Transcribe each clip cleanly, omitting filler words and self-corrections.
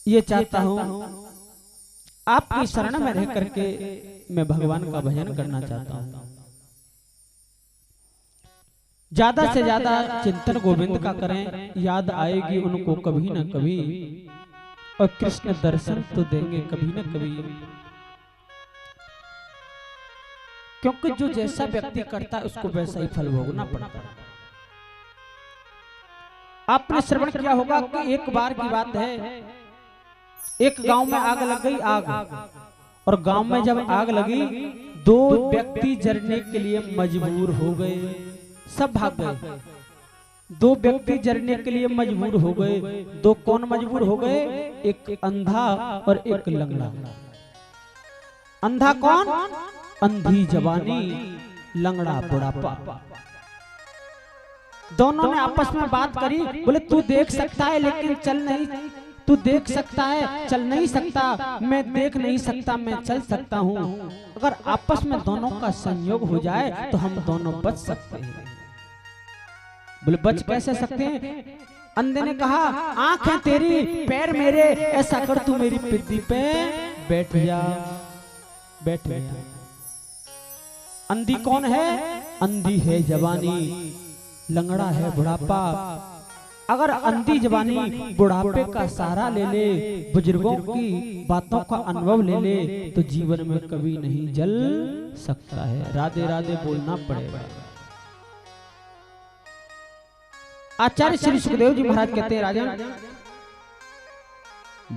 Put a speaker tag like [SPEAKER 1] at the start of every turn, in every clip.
[SPEAKER 1] ये चाहता हूं आपकी शरण में रह करके मैं भगवान का भजन करना चाहता हूं। ज्यादा से ज्यादा चिंतन गोविंद का करें, याद आएगी उनको कभी न कभी, और कृष्ण दर्शन तो देंगे कभी न कभी। क्योंकि जो जैसा व्यक्ति करता है उसको वैसा ही फल भोगना पड़ता है। आपने श्रवण किया होगा कि एक बार की बात है, एक गांव में आग लग गई। आग, और गांव में जब आग लगी, दो व्यक्ति जलने के लिए मजबूर हो गए, सब भाग गए। दो व्यक्ति जलने के लिए मजबूर हो गए। दो कौन मजबूर हो गए? एक अंधा और एक लंगड़ा। अंधा कौन? अंधी जवानी, लंगड़ा बुढ़ापा। दोनों ने आपस में बात करी, बोले तू देख सकता है लेकिन चल नहीं, तू देख सकता है चल नहीं सकता, मैं देख नहीं सकता मैं चल सकता हूँ। अगर आपस में दोनों का संयोग हो जाए तो हम दोनों बच सकते हैं। बोले बच कैसे सकते हैं? अंधे ने कहा आंख है तेरी पैर मेरे, ऐसा कर तू मेरी पिद्दी पे बैठ जा, बैठ जा। अंधी कौन है? अंधी है जवानी, लंगड़ा है बुढ़ापा। अगर अंधी जवानी बुढ़ापे का सहारा ले ले, बुजुर्गों की बातों का अनुभव ले ले, तो जीवन में कभी नहीं जल सकता है। राधे राधे बोलना पड़ेगा। आचार्य श्री सुखदेव जी महाराज कहते हैं, राजन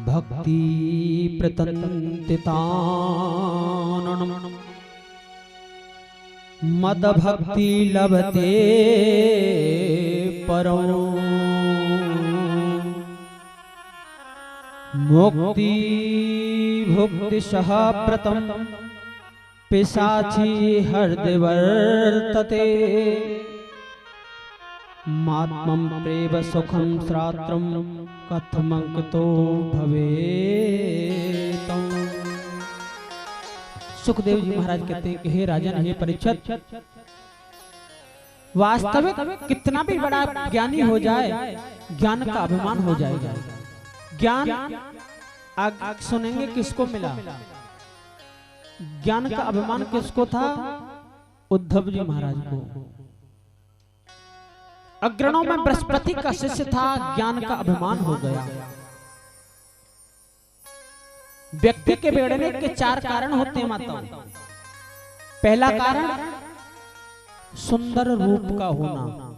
[SPEAKER 1] भक्ति प्रतंतितान मद भक्ति लभते परम मुक्ति भुक्ति सह प्रतम पिशाची हृदय वर्तते मात्मं प्रेम सुखम श्रात्रम कथमंकतो भवेतम। सुखदेव जी महाराज कहते हैं कि हे राजन, हे परीक्षित, वास्तविक कितना भी बड़ा ज्ञानी हो जाए, ज्ञान का अभिमान हो जाएगा। ज्ञान आगे सुनेंगे किसको मिला? ज्ञान का अभिमान किसको था? उद्धव जी महाराज को। अग्रणों में बृहस्पति का शिष्य था, ज्ञान का अभिमान हो गया। व्यक्ति के बिगड़ने के चार कारण होते हैं माताओं। पहला कारण सुंदर रूप का होना।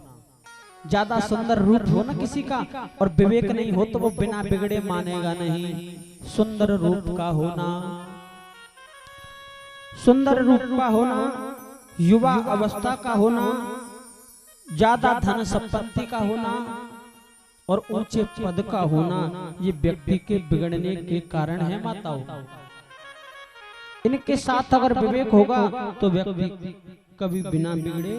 [SPEAKER 1] ज्यादा सुंदर रूप हो ना किसी का और विवेक नहीं हो तो वो बिना बिगड़े मानेगा नहीं। सुंदर रूप का होना, सुंदर रूप का होना, युवा अवस्था का होना, ज्यादा धन संपत्ति का होना और ऊंचे पद का होना, ये व्यक्ति के बिगड़ने के कारण है माताओं। इनके साथ अगर विवेक होगा तो व्यक्ति कभी बिना बिगड़े,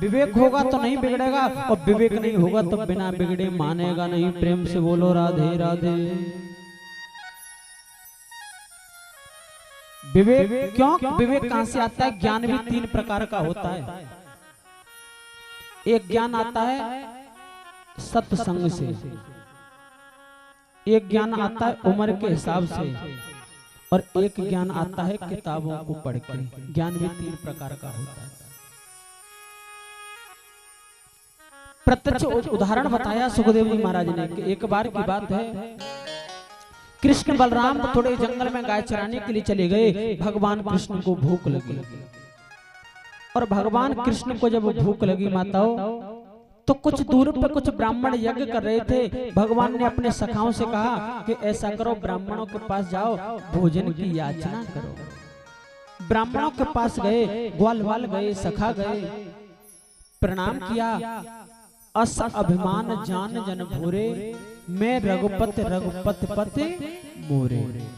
[SPEAKER 1] विवेक होगा तो नहीं बिगड़ेगा और विवेक नहीं होगा तो बिना बिगड़े मानेगा नहीं। प्रेम से बोलो राधे राधे। विवेक क्यों? विवेक कहां से आता है? ज्ञान भी तीन प्रकार का होता है। एक ज्ञान आता है सत्संग से, एक ज्ञान आता है उम्र के हिसाब से, और एक ज्ञान आता है किताबों को पढ़ के। ज्ञान भी तीन प्रकार का होता है। प्रत्यक्ष उदाहरण बताया सुखदेव जी महाराज ने कि एक बार की बात है, कृष्ण बलराम थोड़े जंगल में गाय चराने के लिए चले गए। भगवान कृष्ण को भूख लगी और भगवान कृष्ण को जब भूख लगी माताओं, तो कुछ दूर पर कुछ ब्राह्मण यज्ञ कर रहे थे। भगवान ने अपने सखाओं से कहा कि ऐसा करो, ब्राह्मणों के पास जाओ, भोजन की याचना करो। ब्राह्मणों के पास गए, ग्वालवाल गए, सखा गए, प्रणाम किया। अस अभिमान जान जन भोरे, मैं रघुपति रघुपति पति मोरे।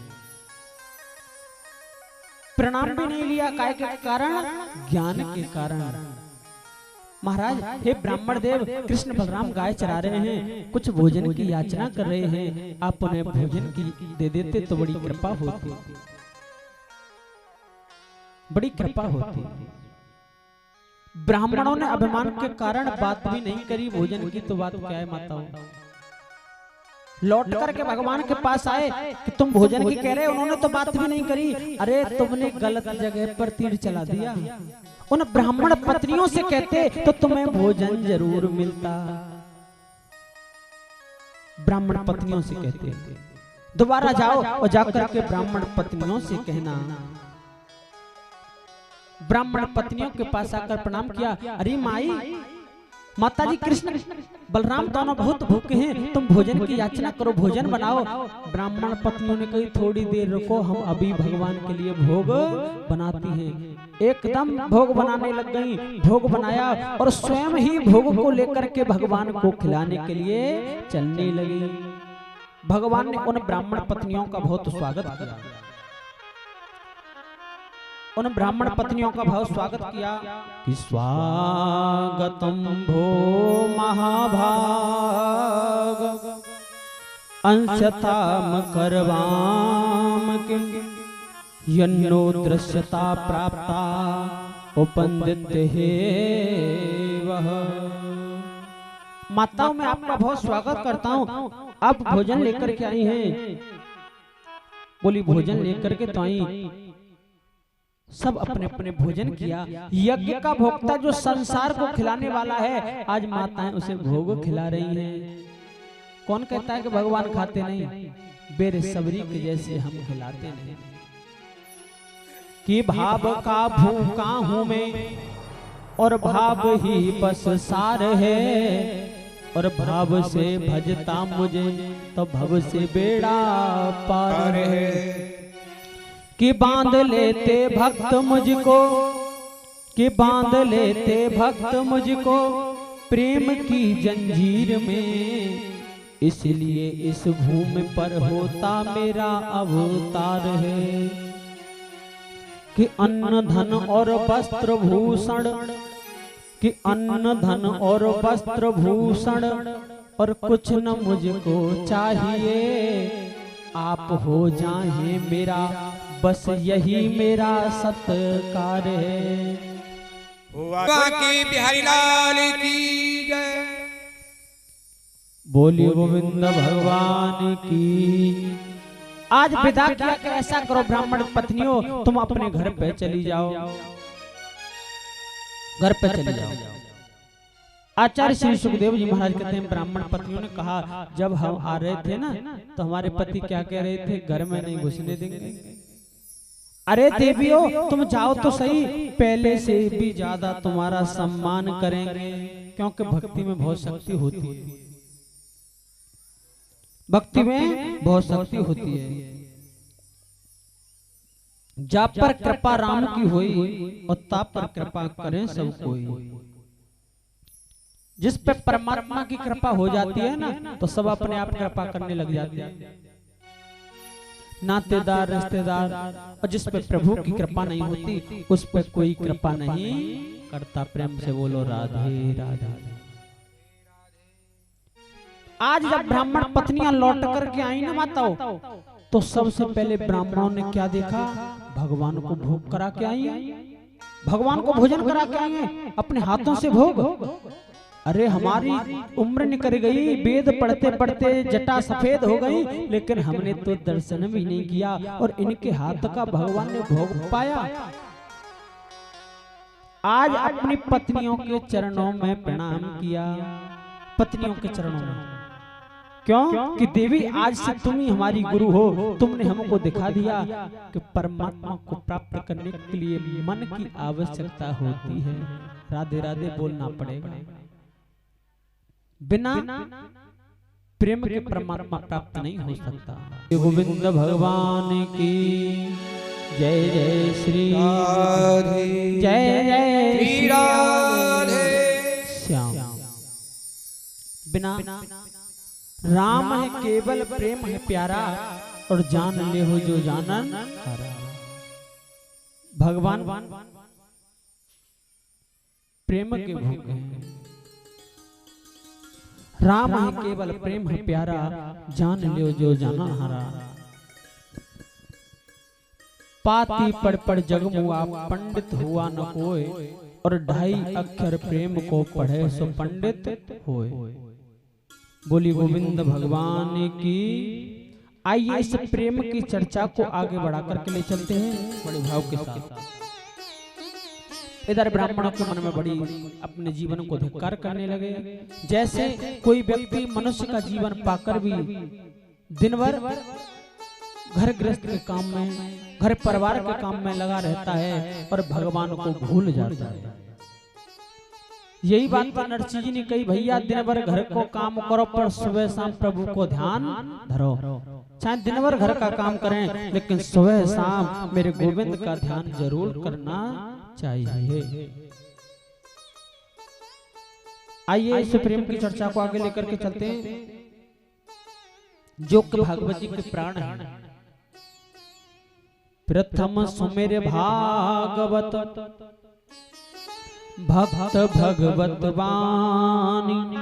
[SPEAKER 1] प्रणाम भी नहीं लिया, काय के कारण? ज्ञान के कारण। महाराज, हे ब्राह्मण देव, कृष्ण बलराम गाय चरा रहे हैं, कुछ भोजन की याचना कर रहे हैं, आप उन्हें भोजन की दे देते तो बड़ी कृपा होती, बड़ी कृपा होती। ब्राह्मणों ने अभिमान के कारण बात भी नहीं करी भोजन की, तो बात क्या है माताओं? लौट करके भगवान के पास आए कि तुम भोजन की कह रहे, उन्होंने तो बात भी नहीं करी। अरे तुमने गलत जगह पर तीर चला दिया। उन ब्राह्मण पत्नियों से कहते तो तुम्हें भोजन जरूर मिलता। ब्राह्मण पत्नियों से कहते दोबारा जाओ और जाकर के ब्राह्मण पत्नियों से कहना। ब्राह्मण पत्नियों के पास आकर प्रणाम किया। अरे माई, माता जी कृष्ण बलराम दोनों बहुत भूखे हैं, तुम भोजन की याचना करो, भोजन बनाओ। ब्राह्मण पत्नियों ने कही थोड़ी देर रुको, हम अभी भगवान के लिए भोग बनाती हैं। एकदम भोग बनाने लग गई। भोग बनाया और स्वयं ही भोग को लेकर के भगवान को खिलाने के लिए चलने लगी। भगवान ने उन ब्राह्मण पत्नियों का बहुत स्वागत किया। उन ब्राह्मण पत्नियों का बहुत स्वागत किया कि स्वागतम भो महाभाग अंशताम करवाम यन्नो दृश्यता प्राप्ता उपंदित है वह। माताओं मैं आपका बहुत स्वागत करता हूँ। आप भोजन लेकर के आई हैं। बोली भोजन लेकर के तो आई। सब अपने अपने भोजन किया। यज्ञ का भोक्ता जो संसार को खिलाने वाला है, आज माताएं उसे भोग खिला रही हैं। कौन कहता है कि भगवान खाते नहीं? बेरसबरी के जैसे हम खिलाते नहीं। कि भाव का भूखा हूं मैं और भाव ही बस सार है, और भाव से भजता मुझे तो भव से बेड़ा पार है। कि बांध लेते भक्त मुझको, कि बांध लेते भक्त मुझको प्रेम की जंजीर में, इसलिए इस भूमि पर होता मेरा अवतार है। कि अन्न धन और वस्त्र भूषण, कि अन्न धन और वस्त्र भूषण और कुछ न मुझको चाहिए, आप हो जाए मेरा बस यही मेरा सत्कार है।
[SPEAKER 2] बाकी बिहारी लाल की जय।
[SPEAKER 1] बोलिए गोविंद भगवान की। आज विदा किया कि ऐसा करो ब्राह्मण पत्नियों, तुम अपने घर पे चली जाओ, घर पे चली जाओ। आचार्य श्री सुखदेव जी महाराज कहते हैं ब्राह्मण पत्नियों ने कहा जब हम आ रहे थे ना तो हमारे पति क्या कह रहे थे, घर में नहीं घुसने देंगे। अरे देवियों तुम जाओ तो सही, पहले से भी ज्यादा तुम्हारा सम्मान करेंगे, क्योंकि भक्ति में बहुत शक्ति होती है। भक्ति में बहुत शक्ति होती है। जा पर कृपा राम की होई और ता पर कृपा करें सब कोई। जिस पे परमात्मा की कृपा हो जाती है ना तो सब अपने आप कृपा करने लग जाते हैं। नातेदार रिश्तेदार, और जिस पे प्रभु की कृपा नहीं होती उस पे कोई कृपा नहीं करता। प्रेम से बोलो राधे राधे। आज जब ब्राह्मण पत्नियां लौट करके आई ना माताओं, तो सबसे पहले ब्राह्मणों ने क्या देखा, भगवान को भोग करा के आई, भगवान को भोजन करा के आई हैं अपने हाथों से भोग। अरे हमारी उम्र निकल गई, वेद पढ़ते पढ़ते जटा सफेद हो गई, लेकिन हमने तो दर्शन भी नहीं किया और इनके हाथ का भगवान ने भोग पाया। आज अपनी पत्नियों के चरणों में प्रणाम किया, पत्नियों के चरणों में। क्यों कि देवी आज से तुम ही हमारी गुरु हो। तुमने हमको दिखा दिया कि परमात्मा को प्राप्त करने के लिए मन की आवश्यकता होती है। राधे राधे बोलना पड़ेगा, बिना प्रेम के परमात्मा प्राप्त नहीं हो सकता। गोविंद भगवान की जय जय श्री राधे, जय जय श्री राधे श्याम। बिना राम है केवल प्रेम है प्यारा, और जान ले हो जो जानन हारा। भगवान प्रेम के भोग हैं। राम है केवल प्रेम है प्यारा, जान लियो जो जाना हारा। पाती पढ़ पढ़ जगमुआ पंडित हुआ न कोय, और 2.5 अक्षर प्रेम को पढ़े सो पंडित होए। बोली गोविंद भगवान की। आइए इस प्रेम की चर्चा को आगे बढ़ा करके ले चलते हैं बड़े भाव के साथ। इधर ब्राह्मणों के मन में बड़ी अपने जीवन को धिक्कार करने लगे। जैसे कोई व्यक्ति मनुष्य का जीवन पाकर भी दिन भर घर गृहस्थ के काम में, घर परिवार के काम में लगा रहता है और भगवान को भूल जाता है। यही बात तो नरसिंह जी ने कही, भैया दिन भर घर को काम करो पर सुबह शाम प्रभु को ध्यान धरो। चाहे दिन भर घर का काम करें लेकिन सुबह शाम मेरे गोविंद का ध्यान जरूर करना चाहिए। आइए इस प्रेम की चर्चा को आगे लेकर के चलते हैं, जो कि भागवत जी के प्राण है। प्रथम सुमेर भागवत भक्त भगवत वाणी,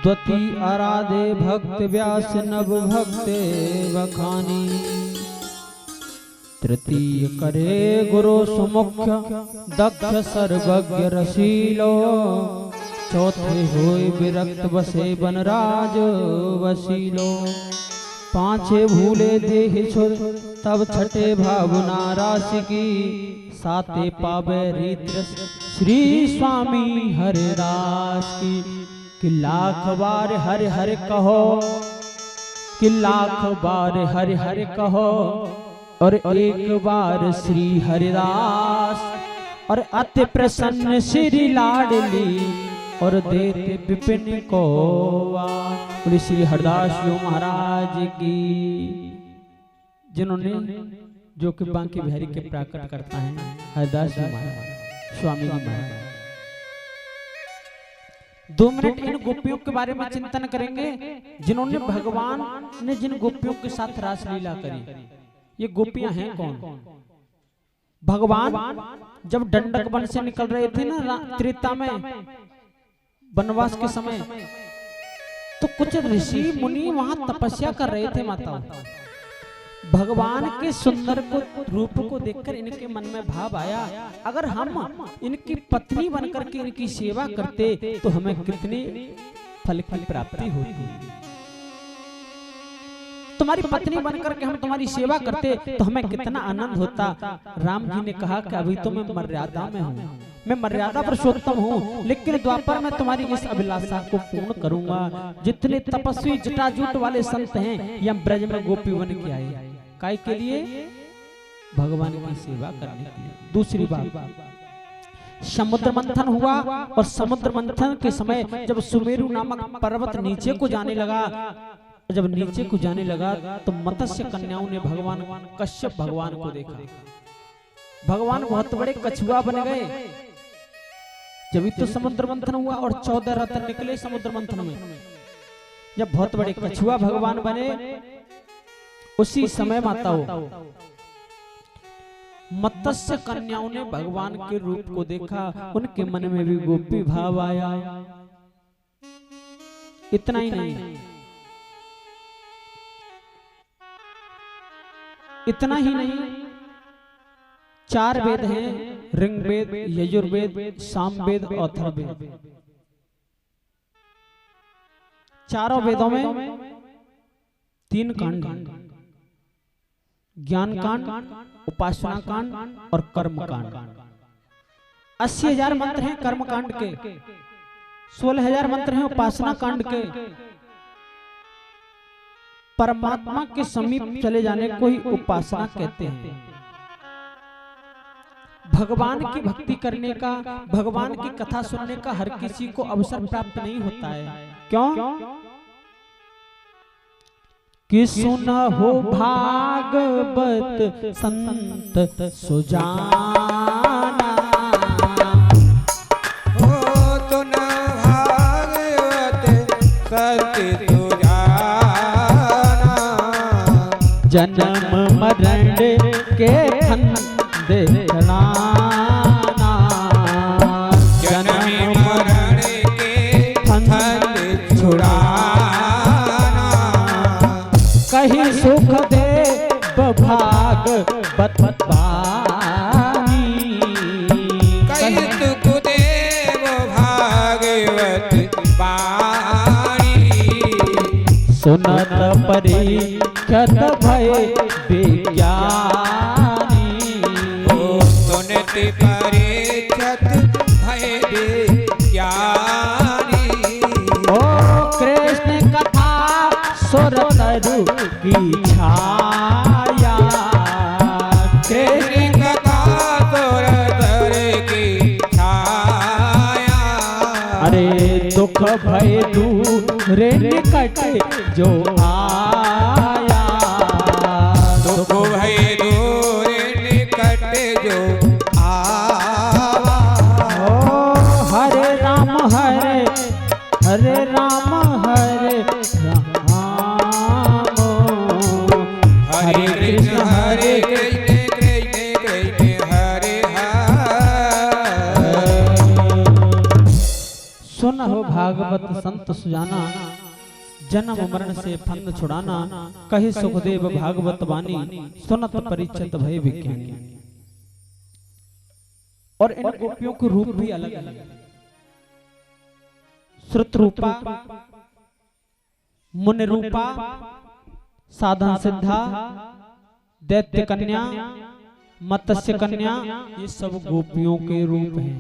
[SPEAKER 1] द्वितीय आराधे भक्त व्यास नव भक्ते वखानी, तृतीय करे गुरु सुमुख्य दक्ष सर्वज्ञ रसीलो, चौथे होय विरक्त बसे बनराज वसीलो, पांचे भूले देह छुर तब छठे भावना राशि की, साते पावे रीत श्री स्वामी हरिदास की। कि लाख बार हरि हरि कहो, कि लाख बार हरि हरि कहो, और एक बार श्री हरिदास, और अति प्रसन्न श्री लाडली, और देते विपिन को। बोले श्री हरिदास जी महाराज की। जिन्होंने जो कि बांके बिहारी के प्राकट करता है हरिदास जी महाराज, स्वामी जी महाराज। 2 मिनट इन गोपियों के बारे में चिंतन करेंगे जिन्होंने भगवान ने जिन गोपियों के साथ रासलीला करी। ये गोपियां हैं कौन? भगवान जब दंडक वन से निकल रहे थे ना त्रेता में वनवास के समय, तो कुछ ऋषि मुनि वहां तपस्या कर रहे थे माता। भगवान के सुंदर को रूप को देखकर इनके मन में भाव आया, अगर हम इनकी पत्नी बनकर के इनकी सेवा करते तो हमें कितनी फल की प्राप्ति होती। तुम्हारी पत्नी बनकर के हम तुम्हारी सेवा करते तो हमें कितना आनंद होता। राम जी ने कहा कि अभी तो मैं मर्यादा में हूँ, मैं मर्यादा पुरुषोत्तम हूँ, लेकिन द्वापर में तुम्हारी इस अभिलाषा को पूर्ण करूंगा। जितने तपस्वी जटाजूट वाले संत हैं यह ब्रज में गोपी बन के आए, काय के लिए? भगवान की सेवा करने के लिए। दूसरी बात, समुद्र मंथन हुआ और समुद्र मंथन के समय जब सुमेरु नामक पर्वत नीचे को जाने लगा, जब नीचे को जाने लगा तो मत्स्य कन्याओं ने भगवान कश्यप भगवान को देखा। भगवान बहुत बड़े कछुआ बन गए। जब तो समुद्र मंथन हुआ और 14 रत्न निकले समुद्र मंथन में। जब बहुत बड़े कछुआ भगवान बने, उसी समय माताओं मत्स्य कन्याओं ने भगवान के रूप को देखा, उनके मन में भी गोपी भाव आया। इतना ही नहीं, इतना ही नहीं, 4 वेद हैं, ऋग्वेद, यजुर्वेद, सामवेद और अथर्ववेद। चारों वेदों में 3 कांड, ज्ञान कांड, उपासना कांड और कर्म कांड। 80,000 मंत्र हैं कर्म कांड के, 16,000 मंत्र हैं उपासना कांड के। परमात्मा के समीप चले जाने को ही उपासना कहते हैं। भगवान की भक्ति करने का, भगवान की कथा सुनने का हर किसी को अवसर प्राप्त नहीं होता है। क्यों? कि सुना हो भागवत संत सुजाना,
[SPEAKER 2] हो सुना भागवत संत सुजाना,
[SPEAKER 1] जन्म मरण के फंदे चलाना,
[SPEAKER 2] जन्म मरण के फंदे छुड़ाना,
[SPEAKER 1] कहीं सुख दे भाग बतवानी,
[SPEAKER 2] कहीं सुख दे भागवत वाणी,
[SPEAKER 1] सुनत परीक्षत भय विज्ञानी।
[SPEAKER 2] ओ सुनत परीक्षत भय विज्ञानी।
[SPEAKER 1] ओ कृष्ण कथा सुर तरु की छाया।
[SPEAKER 2] कृष्ण कथा सुर तरु की छाया।
[SPEAKER 1] अरे दुख भय दूर निकट जो आया।
[SPEAKER 2] दुख भय दूर निकट जो आवा।
[SPEAKER 1] ओ हरे राम हरे हरे राम हरे राम।
[SPEAKER 2] हरे कृष्ण हरे कृष्ण कृष्ण कृष्ण हरे हरे।
[SPEAKER 1] सुन हो भागवत संत सुजाना, जन्म मरण से फंद छुड़ाना। कहे सुखदेव भागवत वाणी, सुनत परिचित भय विज्ञानी। और इन गोपियों के रूप भी अलग अलग है। श्रुत रूपा, मुनि रूपा, साधन सिद्धा, दैत्य कन्या, मत्स्य कन्या, ये सब गोपियों के रूप हैं।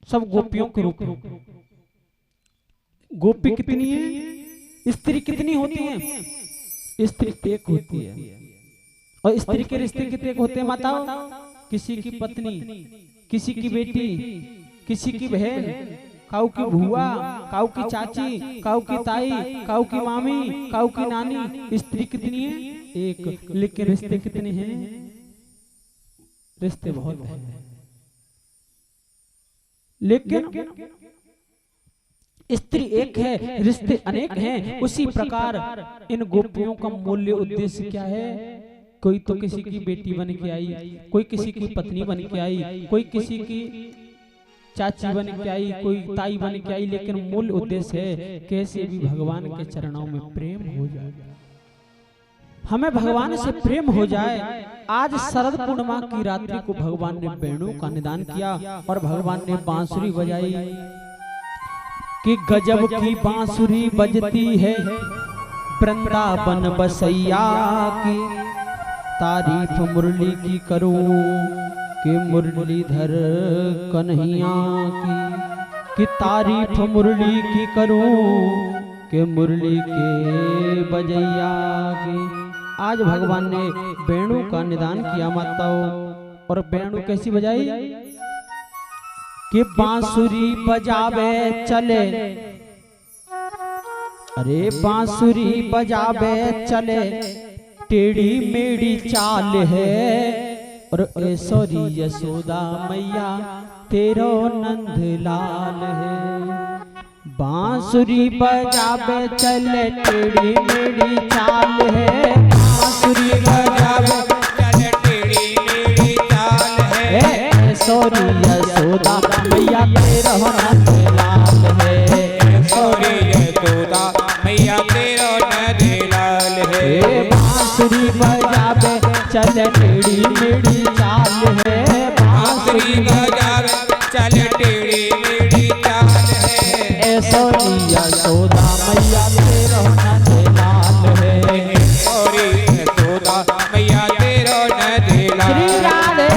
[SPEAKER 1] सब गोपियों के रूप हैं। गोपी कितनी है? स्त्री कितनी होती है? स्त्री एक होती है। और स्त्री के रिश्ते कितने होते हैं माताओं? किसी की पत्नी, किसी की बेटी, किसी की बहन, काऊ की भुआ, काऊ की चाची, काऊ की ताई, काऊ की मामी, काऊ की नानी। स्त्री कितनी है? एक। लेकिन रिश्ते कितने हैं? रिश्ते बहुत हैं। लेकिन स्त्री एक है, रिश्ते अनेक हैं। उसी प्रकार इन गोपियों का मूल्य उद्देश्य क्या है? कोई तो किसी की बेटी बन के आई, कोई किसी की पत्नी बन के आई, कोई किसी की चाची बन के आई, कोई ताई बन के आई। लेकिन मूल उद्देश्य है कैसे भी भगवान के चरणों में प्रेम हो जाए, हमें भगवान से प्रेम हो जाए। आज शरद पूर्णिमा की रात्रि को भगवान ने वेणु का निदान किया और भगवान ने बांसुरी बजाई कि गजब की बांसुरी बजती है वृंदावन बसैया की। तारीफ मुरली की करूं कि मुरलीधर कन्हैया की तारीफ मुरली की करूं कि मुरली के बजैया की। आज भगवान ने वेणु का निदान किया माताओं। और वेणु कैसी बजाई कि बांसुरी बजावे चले। अरे बांसुरी बजावे चले, टेढ़ी मेढ़ी चाल है। और ऐश्वरी यशोदा मैया तेरो नंद लाल है। बांसुरी बजावे चले, टेढ़ी मेढ़ी चाल है। बांसुरी बजावे
[SPEAKER 2] चल टेढ़ी मेढ़ी चाल है।
[SPEAKER 1] ऐश्वरी यशोदा मैया तेरो नंद लाल है।
[SPEAKER 2] ऐश्वरी यशोदा मैया तेरो नंद लाल है।
[SPEAKER 1] बांसुरी बजावे चल टेढ़ी मेढ़ी चाल है।
[SPEAKER 2] बांसुरी बजावे चल टेढ़ी मेढ़ी चाल है।
[SPEAKER 1] ऐश्वरी यशोदा मैया तेरो नंद लाल है।
[SPEAKER 2] ऐश्वरी यशोदा मैया तेरो नंद लाल
[SPEAKER 1] श्री राधे।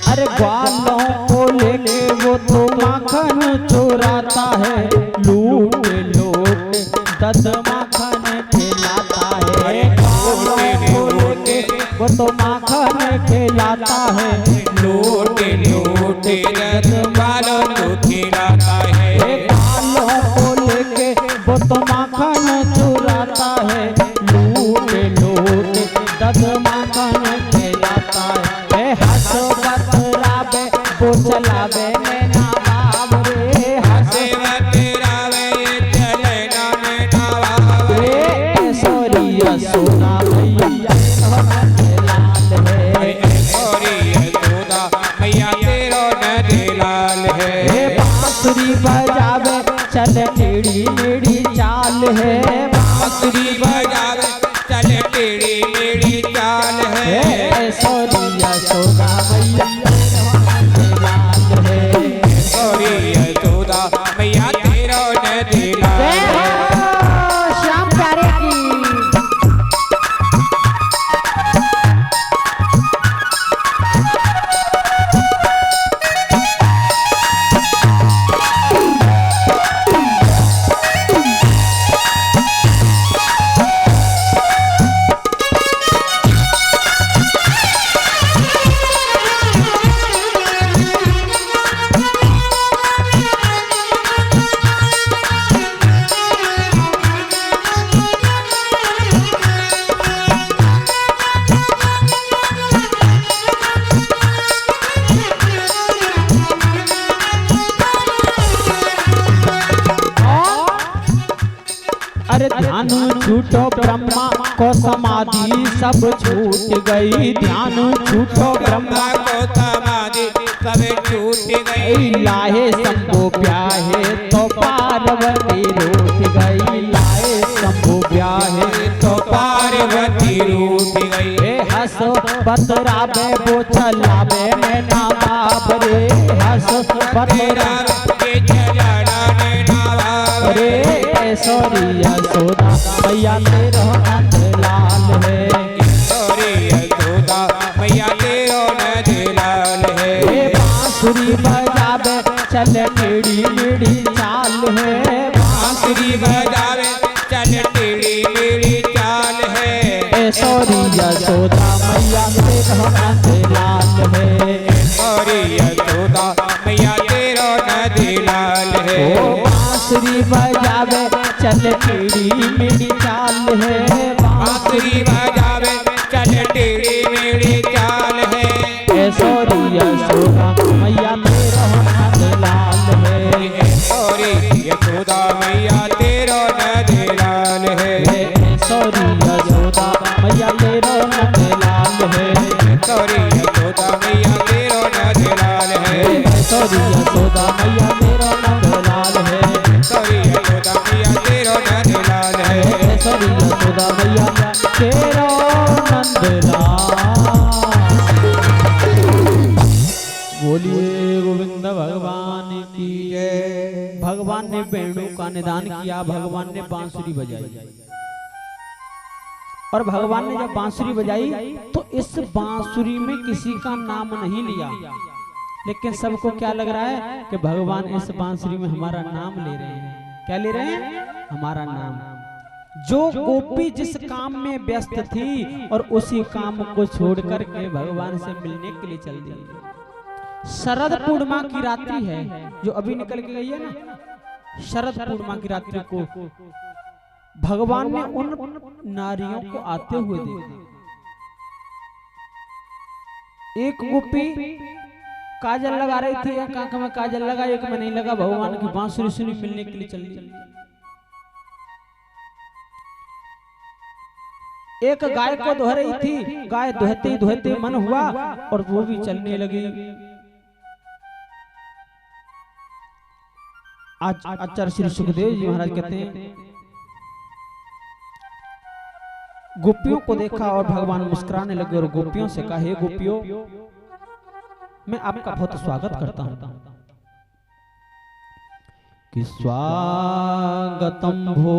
[SPEAKER 1] अरे ग्वालों को लेके वो तो माखन चुराता है। लूट लूट दद माखन खिलाता है। ग्वालों को लेके वो तो माखन खिलाता है।
[SPEAKER 2] लूट लूट रत वालों को खिलाता है।
[SPEAKER 1] ग्वालों को लेके वो तो माखन चुराता है। लूट लूट दद माखन खिलाता है। हंस बतरावे वो चलावे नैना बाबरे। चल टेढ़ी मेढ़ी चाल है,
[SPEAKER 2] बांसुरी बजावे चल टेढ़ी मेढ़ी चाल है।
[SPEAKER 1] ऐश्वर्या यशोदा मैया लाल है,
[SPEAKER 2] गौरी यशोदा मैया तेरा नदी लाल है।
[SPEAKER 1] श्याम प्यारे की। अरे ध्यान छूटो ब्रह्मा को समाधि सब छूट गई, ध्यान छूटो ब्रह्मा
[SPEAKER 2] को समाधि सब छूट गई।
[SPEAKER 1] लाहे शंभु ब्याहे तो पार्वती रूठ गई, लाहे शंभु ब्याहे
[SPEAKER 2] तो पार्वती रूठ गई।
[SPEAKER 1] हस बतराबे वो चलाबे नैना बाब रे, हस बतराबे
[SPEAKER 2] के चलाना नैना बाब
[SPEAKER 1] रे। ऐश्वर्या यशोदा मैया तेरा नंद लाल है,
[SPEAKER 2] गौरी यशोदा मैया तेरा नदी लाल है।
[SPEAKER 1] बांसुरी बजावे चल टेढ़ी मेढ़ी चाल है,
[SPEAKER 2] बांसुरी बजावे चल टेढ़ी मेढ़ी चाल है।
[SPEAKER 1] ऐश्वर्या यशोदा मैया तेरा नंद लाल है,
[SPEAKER 2] गौरी यशोदा मैया तेरा नदी लाल है।
[SPEAKER 1] बांसुरी बजावे चल टेढ़ी मेढ़ी चाल है,
[SPEAKER 2] बांसुरी बजावे चल टेढ़ी मेढ़ी चाल है।
[SPEAKER 1] ऐश्वर्या यशोदा मैया तेरा नंद लाल है,
[SPEAKER 2] गौरी यशोदा मैया तेरा नदी लाल है।
[SPEAKER 1] ऐश्वर्या यशोदा मैया तेरा नंद लाल है,
[SPEAKER 2] गौरी यशोदा मैया तेरा नदी लाल है।
[SPEAKER 1] ऐश्वर्या यशोदा मैया तेरा नंद लाल है,
[SPEAKER 2] गौरी यशोदा मैया तेरा नदी लाल है।
[SPEAKER 1] ऐश्वर्या यशोदा मैया तेरा नंद लाल। बोलिए गोविंद भगवान की जय। भगवान ने वेणु का निदान किया, भगवान ने बांसुरी बजाई, और भगवान ने जब बांसुरी बजाई तो इस बांसुरी में किसी का नाम नहीं लिया, लेकिन सबको क्या लग रहा है कि भगवान इस बांसुरी में हमारा नाम ले रहे हैं। क्या ले रहे हैं? हमारा नाम। जो गोपी जिस काम में व्यस्त थी और उसी काम को छोड़कर के भगवान से मिलने के लिए चल दी। शरद पूर्णिमा की रात्रि है जो अभी निकल के गई है ना, शरद पूर्णिमा की रात्रि को भगवान ने उन नारियों को आते हुए देखा। एक गोपी काजल लगा रही थी, एक आंख में काजल लगा, एक में नहीं लगा, भगवान की बांसुरी सुनी मिलने के लिए चली। एक गाय को दोह रही थी, गाय दोहते दोहते मन हुआ और वो भी चलने लगी। आज आचार्य श्री सुखदेव जी महाराज कहते हैं गोपियों को देखा और भगवान मुस्कुराने लगे और गोपियों से कहा, हे गोपियों, मैं आपका बहुत स्वागत करता हूं कि स्वागतम भो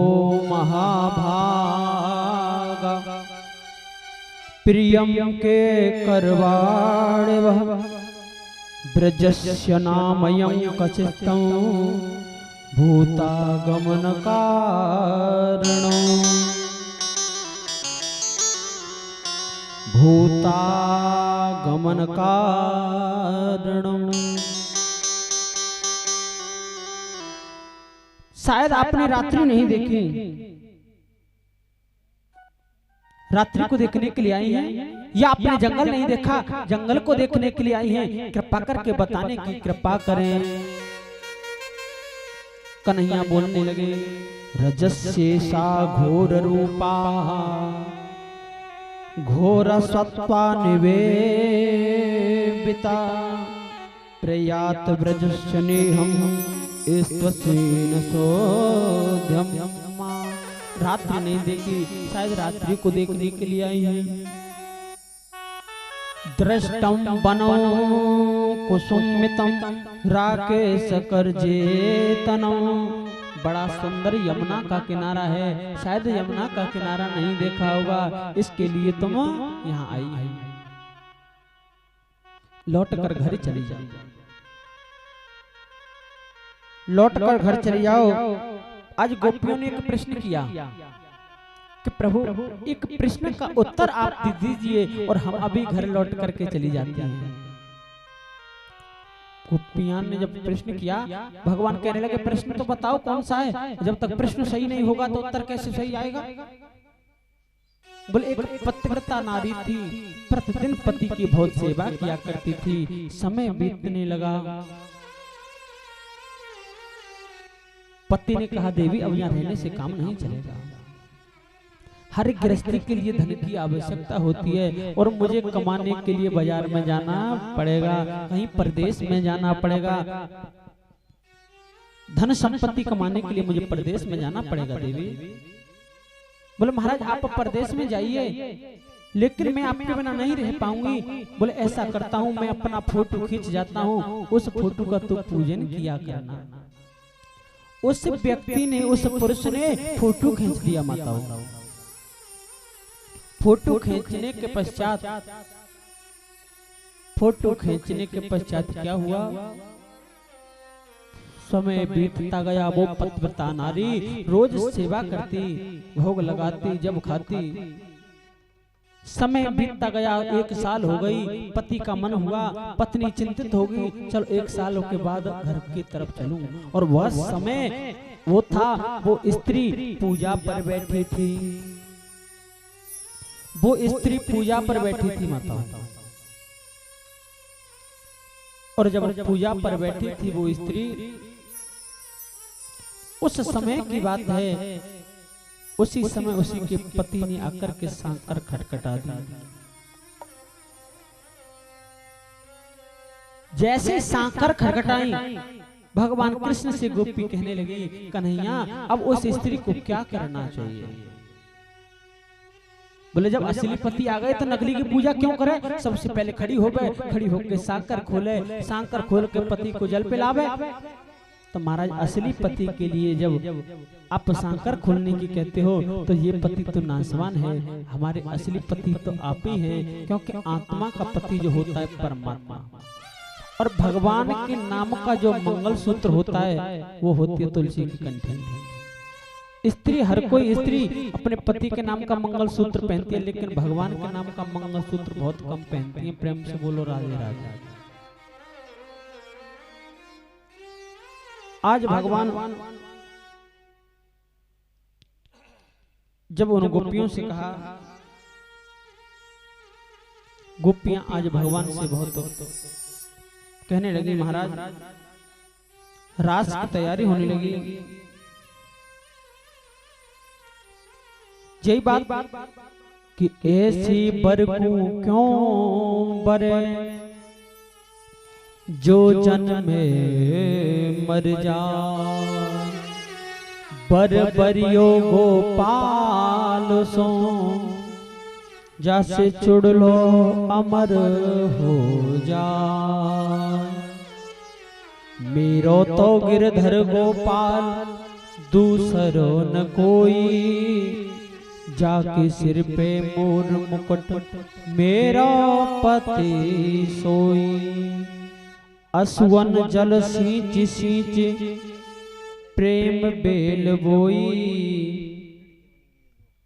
[SPEAKER 1] महाभागा प्रियम के करवाणे वह ब्रजस्य नामयं कचित्तं भूतागमन कारणं भूतागमन कारणं। शायद आपने रात्रि नहीं देखी, रात्रि को देखने के लिए आई हैं, या आपने जंगल नहीं देखा, जंगल को देखने के लिए आई हैं, कृपा करके बताने की कृपा करें। कन्हैया बोलने लगे, रजस्येषा घोर रूपा घोर सत्वा निवेदिता प्रयात ब्रजस्नेहं स्तस्वीन सोध्यम। रात्रि नहीं देखी, शायद रात्रि को देखने के लिए आई है। दृष्टम बनो कुसुमितम राकेश करजेतनम। बड़ा सुंदर यमुना का किनारा है, शायद यमुना का किनारा नहीं देखा होगा, इसके लिए तुम यहाँ आई है। लौट कर घर चली जाओ, लौट कर घर चली जाओ। आज गोपियों ने एक प्रश्न किया कि प्रभु एक प्रश्न का उत्तर आप दे दीजिए और हम अभी घर लौट करके चली जाती हैं। गोपियां ने जब प्रश्न किया, भगवान कहने लगे प्रश्न तो बताओ कौन सा है, जब तक प्रश्न सही नहीं होगा तो उत्तर कैसे सही आएगा। बोले एक पतिव्रता नारी थी, प्रतिदिन पति की बहुत सेवा किया करती थी। समय बीतने लगा, पति ने कहा देवी अब यहाँ रहने से काम नहीं चलेगा। हर गृहस्थी के लिए धन की आवश्यकता होती है और मुझे कमाने के लिए बाजार में जाना पड़ेगा, कहीं परदेश में जाना पड़ेगा। धन संपत्ति कमाने के लिए मुझे परदेश में जाना पड़ेगा देवी। बोले महाराज आप परदेश में जाइए, लेकिन मैं आपके बिना नहीं रह पाऊंगी। बोले ऐसा करता हूँ, मैं अपना फोटो खींच जाता हूँ, उस फोटो का तो पूजन किया करना। उस व्यक्ति ने, उस पुरुष ने फोटो खींच लिया माताओं। फोटो खींचने के पश्चात, फोटो खींचने के पश्चात क्या हुआ, समय बीतता गया। वो पतिव्रता नारी रोज सेवा करती, भोग लगाती, जब खाती। समय बीतता गया, 1 साल हो गई। पति का मन हुआ, पत्नी चिंतित होगी, चलो 1 साल के बाद घर की तरफ चलूं। और वह समय वो था, वो स्त्री पूजा पर बैठी थी, वो स्त्री पूजा पर बैठी थी माता। और जब पूजा पर बैठी थी वो स्त्री, उस समय की बात है, उसी समय उसी के पति ने आकर के सांकर खटखटा दी। जैसे सांकर खटखटाई, भगवान कृष्ण से गोपी कहने लगी कन्हैया अब उस स्त्री को क्या करना चाहिए। बोले जब असली पति आ गए तो नकली की पूजा क्यों करे। सबसे पहले खड़ी हो गए, खड़ी होकर सांकर खोले, सांकर खोल के पति को जल पिलावे। तो महाराज असली पति के लिए जब आप सांकर खोलने की कहते हो तो ये पति तो नासवान है, हमारे असली पति तो आप ही हैं, क्योंकि आत्मा का पति जो होता है परमात्मा, और भगवान के नाम का जो मंगल सूत्र होता है वो होती है तुलसी की कंठी। स्त्री, हर कोई स्त्री अपने पति के नाम का मंगल सूत्र पहनती है, लेकिन भगवान के नाम का मंगल सूत्र बहुत कम पहनती है। प्रेम से बोलो राधे राधे। आज भगवान जब उन गोपियों से कहा, गोपियां आज भगवान से बहुत कहने लगी महाराज रास की तैयारी होने लगी। यही बात कि ऐसी बरकू क्यों बरे जो जन्म में मर जा, बर बरियो गोपाल सो जैसे चुड़ लो अमर हो जा। मेरो तो गिरधर गोपाल दूसरो न कोई, जाके सिर पे मोर मुकुट मेरा पति सोई। असवन जल सींच सींच प्रेम बेल बोई,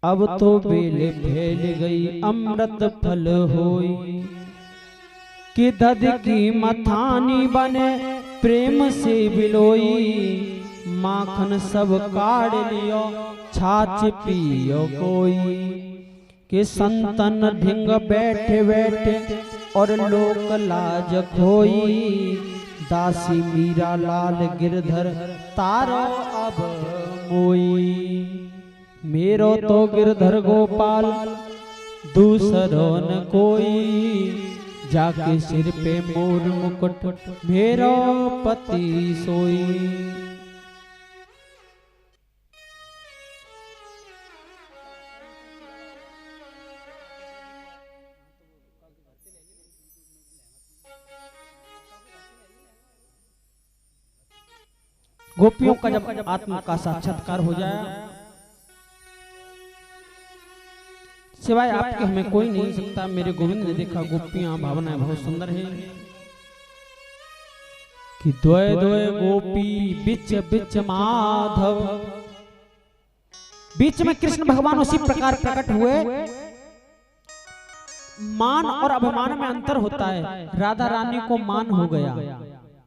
[SPEAKER 1] अब तो बेल फैल गई अमृत फल होई। कि दद की मथानी बने प्रेम से बिलोई, माखन सब काढ़ लियो छाछ पियो कोई। कि संतन ढिंग बैठे बैठे और लोक लाज खोई, दासी मीरा लाल गिरधर तारो अब मोई। मेरो तो गिरधर गोपाल दूसरो न कोई, जाके सिर पे मोर मुकुट मेरो पति सोई। गोपियों का जब आत्मा का साक्षात्कार हो जाए, सिवाय आपके हमें कोई नहीं सकता। मेरे गोविंद ने देखा गोपियां भावनाएं बहुत सुंदर है कि द्वय द्वय गोपी बिच बिच माधव, बीच में कृष्ण भगवान उसी प्रकार प्रकट हुए। मान और अभिमान में अंतर होता है। राधा रानी को मान हो गया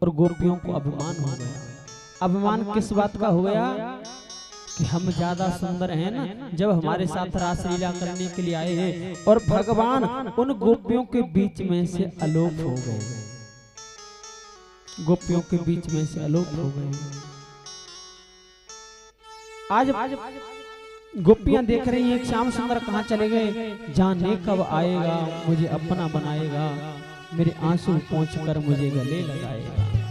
[SPEAKER 1] और गोपियों को अभिमान हो गया। अभिमान किस बात का हो गया कि हम ज्यादा सुंदर हैं ना, जब हमारे साथ रासलीला करने के लिए आए हैं और भगवान उन गोपियों के बीच में से अलोप हो गए, गोपियों के बीच में से अलोप हो गए। आज गोपियां देख रही हैं श्याम सुंदर कहाँ चले गए, जाने कब आएगा मुझे अपना बनाएगा, मेरे आंसू पोंछ कर मुझे गले लगाएगा।